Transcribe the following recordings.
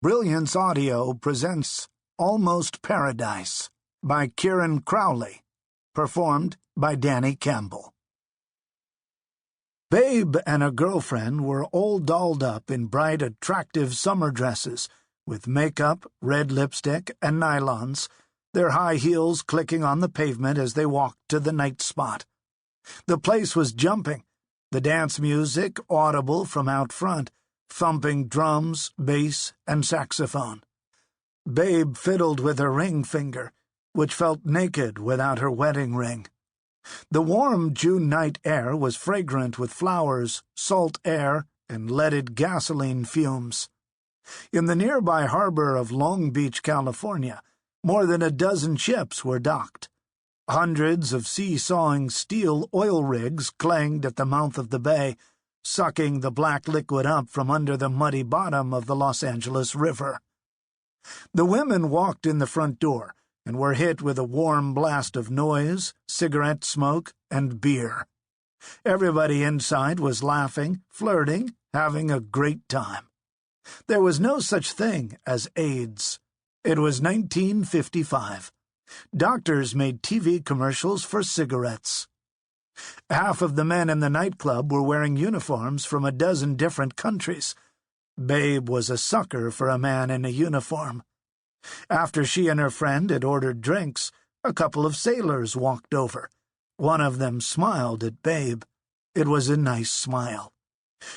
Brilliance Audio presents Almost Paradise by Kieran Crowley, performed by Danny Campbell. Babe and a girlfriend were all dolled up in bright, attractive summer dresses, with makeup, red lipstick, and nylons, their high heels clicking on the pavement as they walked to the night spot. The place was jumping, the dance music audible from out front, thumping drums, bass, and saxophone. Babe fiddled with her ring finger, which felt naked without her wedding ring. The warm June night air was fragrant with flowers, salt air, and leaded gasoline fumes. In the nearby harbor of Long Beach, California, more than a dozen ships were docked. Hundreds of seesawing steel oil rigs clanged at the mouth of the bay, sucking the black liquid up from under the muddy bottom of the Los Angeles River. The women walked in the front door and were hit with a warm blast of noise, cigarette smoke, and beer. Everybody inside was laughing, flirting, having a great time. There was no such thing as AIDS. It was 1955. Doctors made TV commercials for cigarettes. Half of the men in the nightclub were wearing uniforms from a dozen different countries. Babe was a sucker for a man in a uniform. After she and her friend had ordered drinks, a couple of sailors walked over. One of them smiled at Babe. It was a nice smile.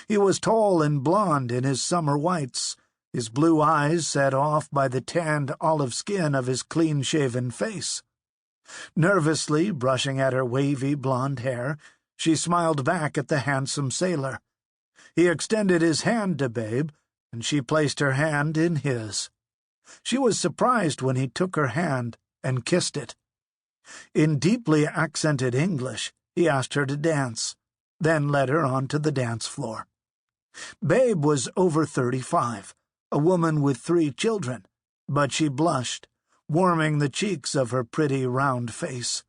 He was tall and blond in his summer whites, his blue eyes set off by the tanned olive skin of his clean-shaven face. Nervously brushing at her wavy blonde hair, she smiled back at the handsome sailor. He extended his hand to Babe, and she placed her hand in his. She was surprised when he took her hand and kissed it. In deeply accented English, he asked her to dance, then led her onto the dance floor. Babe was over 35, a woman with 3 children, but she blushed, warming the cheeks of her pretty round face.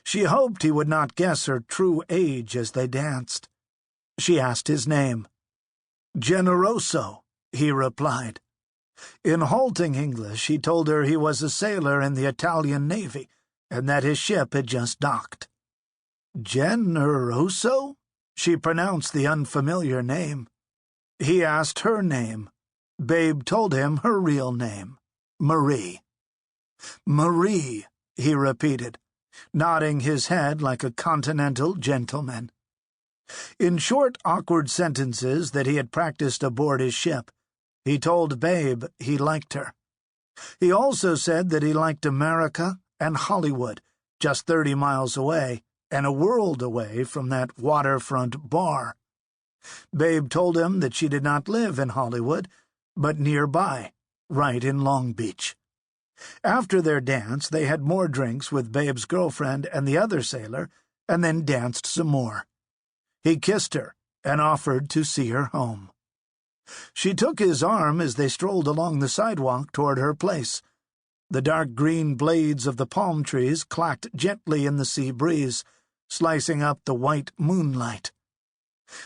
She hoped he would not guess her true age as they danced. She asked his name. "Generoso," he replied. In halting English, he told her he was a sailor in the Italian Navy and that his ship had just docked. "Generoso?" She pronounced the unfamiliar name. He asked her name. Babe told him her real name, Marie. "Marie," he repeated, nodding his head like a continental gentleman. In short, awkward sentences that he had practiced aboard his ship, he told Babe he liked her. He also said that he liked America and Hollywood, just 30 miles away, and a world away from that waterfront bar. Babe told him that she did not live in Hollywood, but nearby, right in Long Beach. After their dance, they had more drinks with Babe's girlfriend and the other sailor, and then danced some more. He kissed her and offered to see her home. She took his arm as they strolled along the sidewalk toward her place. The dark green blades of the palm trees clacked gently in the sea breeze, slicing up the white moonlight.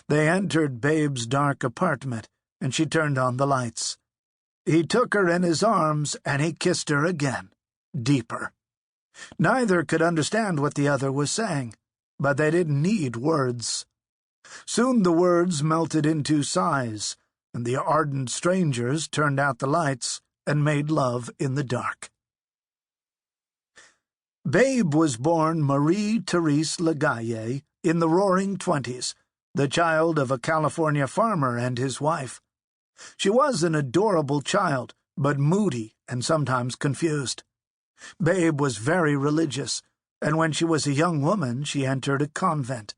They entered Babe's dark apartment, and she turned on the lights. He took her in his arms, and he kissed her again, deeper. Neither could understand what the other was saying, but they didn't need words. Soon the words melted into sighs, and the ardent strangers turned out the lights and made love in the dark. Babe was born Marie Therese Legaye in the Roaring 20s, the child of a California farmer and his wife. She was an adorable child, but moody and sometimes confused. Babe was very religious, and when she was a young woman, she entered a convent.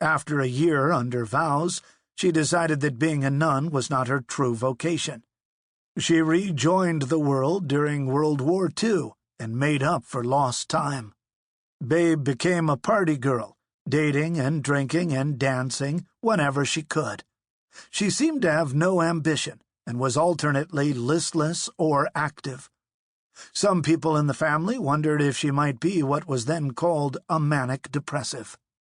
After a year under vows, she decided that being a nun was not her true vocation. She rejoined the world during World War II and made up for lost time. Babe became a party girl, dating and drinking and dancing whenever she could. She seemed to have no ambition and was alternately listless or active. Some people in the family wondered if she might be what was then called a manic depressive.